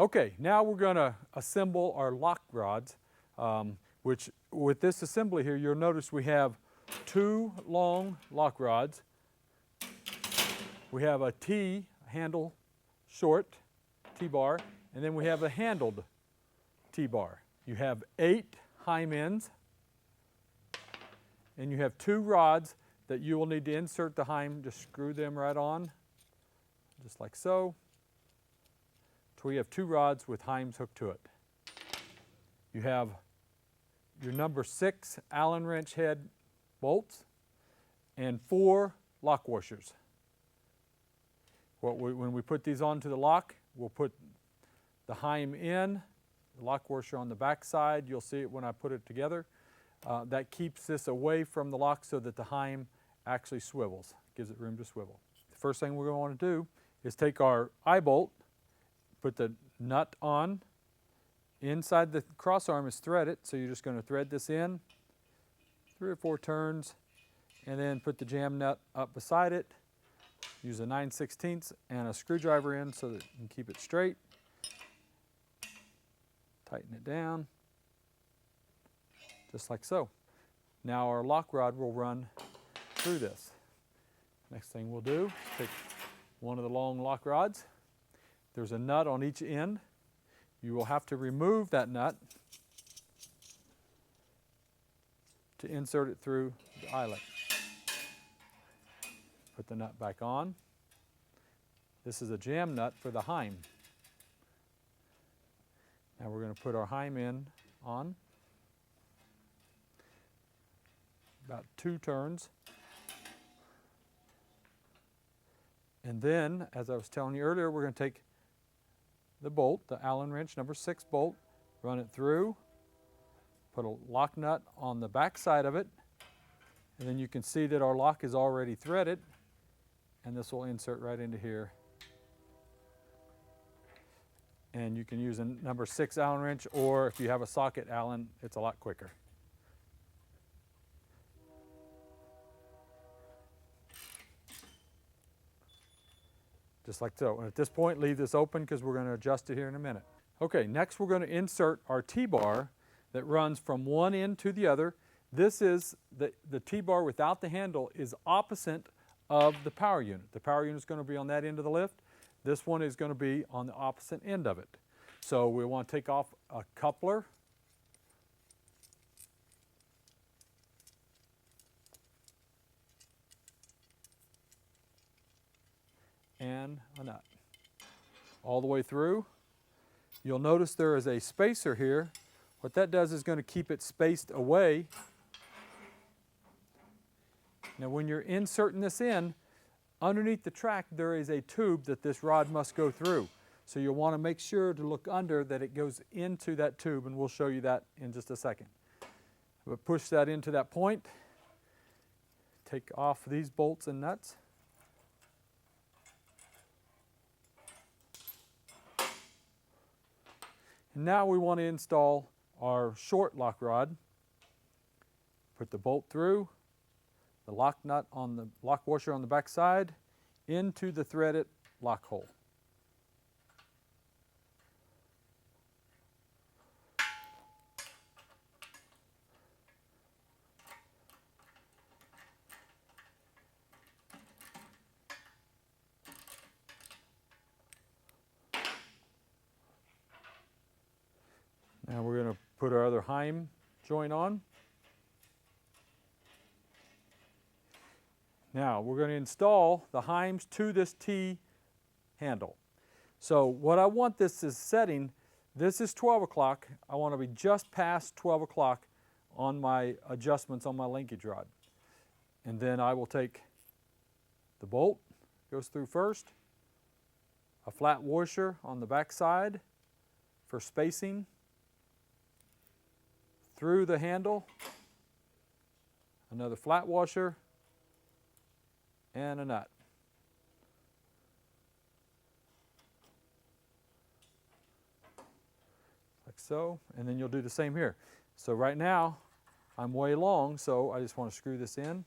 Okay, now we're going to assemble our lock rods, which with this assembly here, you'll notice we have two long lock rods. We have a T handle short T-bar, and then we have a handled T-bar. You have 8 Heim ends, and you have 2 rods that you will need to insert the Heim. Just screw them right on, just like so. So we have 2 rods with Heims hooked to it. You have your number 6 Allen wrench head bolts and 4 lock washers. When we put these onto the lock, we'll put the Heim in, the lock washer on the back side. You'll see it when I put it together. That keeps this away from the lock so that the Heim actually swivels, gives it room to swivel. The first thing we're going to want to do is take our eye bolt, put the nut on. Inside the cross arm is threaded, so you're just going to thread this in 3 or 4 turns, and then put the jam nut up beside it. Use a 9/16 and a screwdriver in so that you can keep it straight. Tighten it down, just like so. Now our lock rod will run through this. Next thing we'll do is take one of the long lock rods. There's a nut on each end. You will have to remove that nut to insert it through the eyelet. Put the nut back on. This is a jam nut for the Heim. Now we're going to put our Heim in on. About 2 turns. And then, as I was telling you earlier, we're going to take the bolt, the Allen wrench number 6 bolt, run it through, put a lock nut on the back side of it, and then you can see that our lock is already threaded, and this will insert right into here. And you can use a number 6 Allen wrench, or if you have a socket Allen, it's a lot quicker. Just like so. And at this point, leave this open because we're going to adjust it here in a minute. Okay, next we're going to insert our T-bar that runs from one end to the other. This is the T-bar without the handle is opposite of the power unit. The power unit is going to be on that end of the lift. This one is going to be on the opposite end of it. So we want to take off a coupler. And a nut. All the way through. You'll notice there is a spacer here. What that does is going to keep it spaced away. Now when you're inserting this in, underneath the track there is a tube that this rod must go through. So you'll want to make sure to look under that it goes into that tube, and we'll show you that in just a second. But push that into that point. Take off these bolts and nuts. Now we want to install our short lock rod. Put the bolt through, the lock nut on the lock washer on the back side, into the threaded lock hole. Now we're going to put our other Heim joint on. Now we're going to install the Heims to this T handle. So what I want this is setting, this is 12 o'clock. I want to be just past 12 o'clock on my adjustments on my linkage rod. And then I will take the bolt, goes through first, a flat washer on the back side for spacing, through the handle, another flat washer, and a nut. Like so, and then you'll do the same here. So right now, I'm way long, so I just want to screw this in.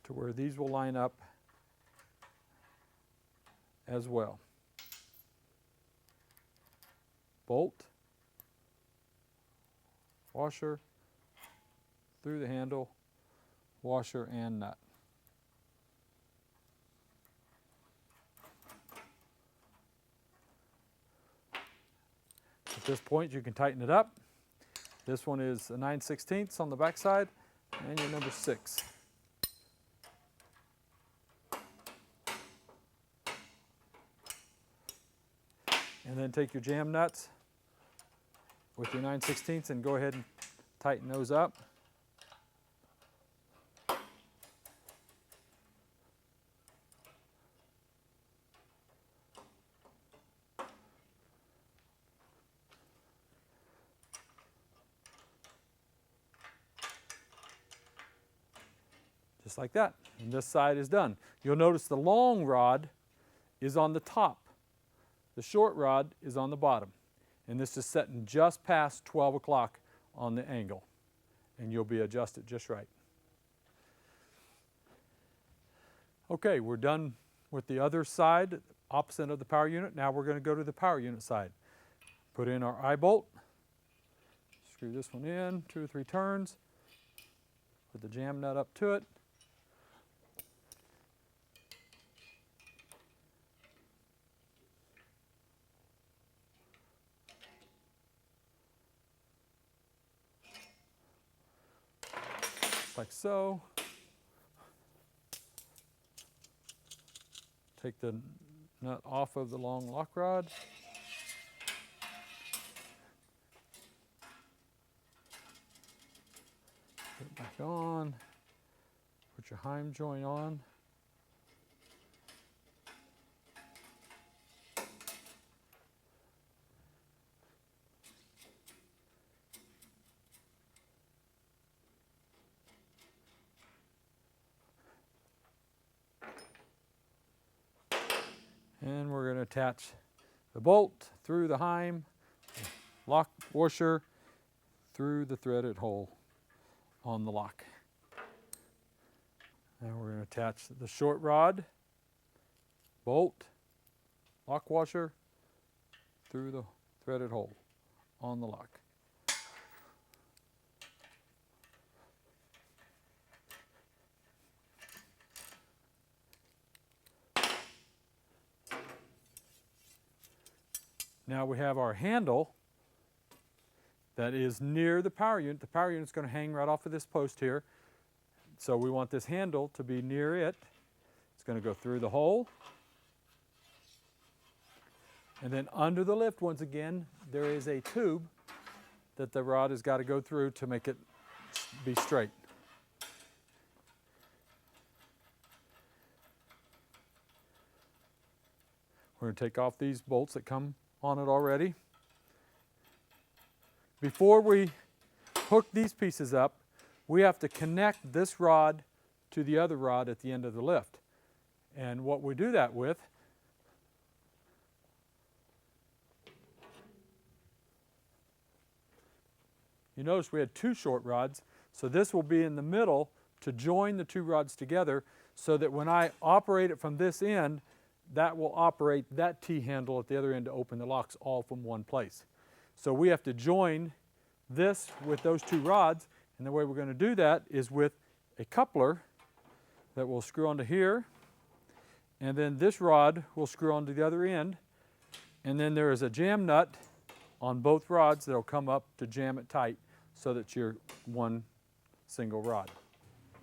to where these will line up as well. Bolt, washer, through the handle, washer and nut. At this point you can tighten it up. This one is a 9/16 on the back side and your number 6. And then take your jam nuts with your 9/16 and go ahead and tighten those up. Just like that. And this side is done. You'll notice the long rod is on the top. The short rod is on the bottom. And this is setting just past 12 o'clock on the angle. And you'll be adjusted just right. Okay, we're done with the other side, opposite of the power unit. Now we're going to go to the power unit side. Put in our eye bolt. Screw this one in, 2 or 3 turns. Put the jam nut up to it. Like so. Take the nut off of the long lock rod. Put it back on. Put your Heim joint on. And we're going to attach the bolt through the Heim, lock washer through the threaded hole on the lock. Now we're going to attach the short rod, bolt, lock washer through the threaded hole on the lock. Now we have our handle that is near the power unit. The power unit is going to hang right off of this post here. So we want this handle to be near it. It's going to go through the hole. And then under the lift, once again, there is a tube that the rod has got to go through to make it be straight. We're going to take off these bolts that come on it already. Before we hook these pieces up, we have to connect this rod to the other rod at the end of the lift. And what we do that with you notice we had 2 short rods, so this will be in the middle to join the 2 rods together so that when I operate it from this end, that will operate that T-handle at the other end to open the locks all from one place. So we have to join this with those 2 rods, and the way we're going to do that is with a coupler that will screw onto here, and then this rod will screw onto the other end, and then there is a jam nut on both rods that will come up to jam it tight so that you're one single rod.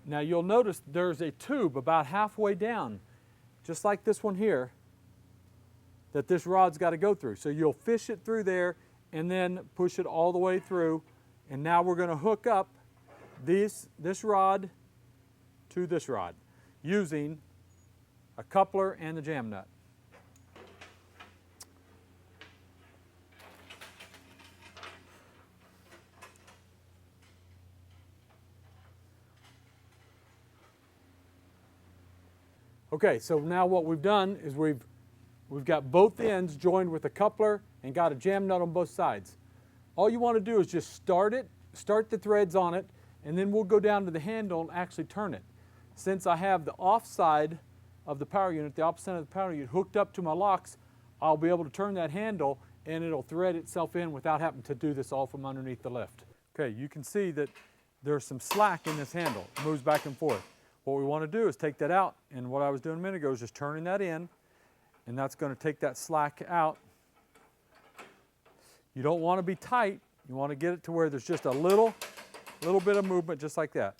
Now you'll notice there's a tube about halfway down, just like this one here, that this rod's got to go through. So you'll fish it through there and then push it all the way through. And now we're going to hook up this rod to this rod using a coupler and the jam nut. Okay, so now what we've done is we've got both ends joined with a coupler and got a jam nut on both sides. All you want to do is just start the threads on it, and then we'll go down to the handle and actually turn it. since I have the off side of the power unit, the opposite end of the power unit hooked up to my locks, I'll be able to turn that handle and it'll thread itself in without having to do this all from underneath the lift. Okay, you can see that there's some slack in this handle. It moves back and forth. What we want to do is take that out, and what I was doing a minute ago is just turning that in, and that's going to take that slack out. You don't want to be tight. You want to get it to where there's just a little bit of movement, just like that.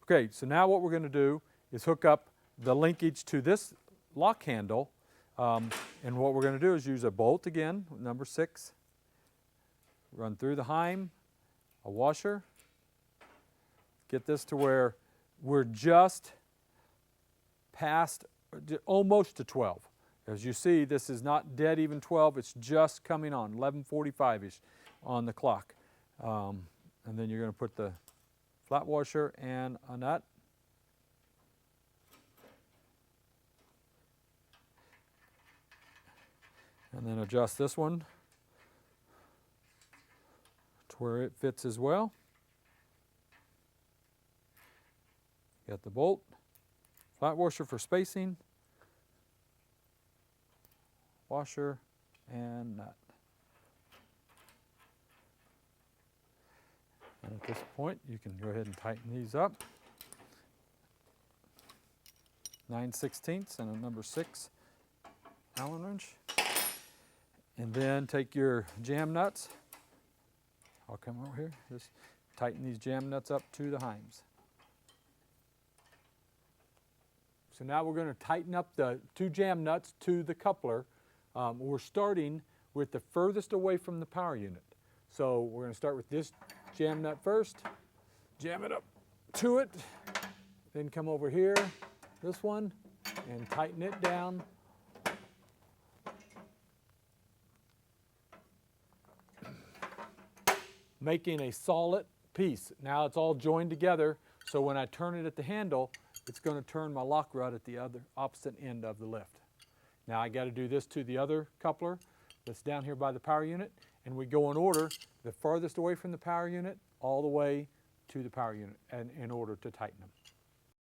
Okay, so now what we're going to do is hook up the linkage to this lock handle, and what we're going to do is use a bolt again, number 6, run through the heim, a washer, get this to where we're just past, almost to 12. As you see, this is not dead even 12, it's just coming on, 11:45-ish on the clock. And then you're going to put the flat washer and a nut. And then adjust this one to where it fits as well. Got the bolt, flat washer for spacing, washer, and nut. And at this point, you can go ahead and tighten these up. 9/16 and a number 6 Allen wrench. And then take your jam nuts. I'll come over here. Just tighten these jam nuts up to the heims. So now we're going to tighten up the 2 jam nuts to the coupler. We're starting with the furthest away from the power unit. So we're going to start with this jam nut first, jam it up to it, then come over here, this one, and tighten it down. Making a solid piece. Now it's all joined together, so when I turn it at the handle, it's going to turn my lock rod at the other opposite end of the lift. Now I got to do this to the other coupler that's down here by the power unit, and we go in order, the farthest away from the power unit all the way to the power unit, and in order to tighten them.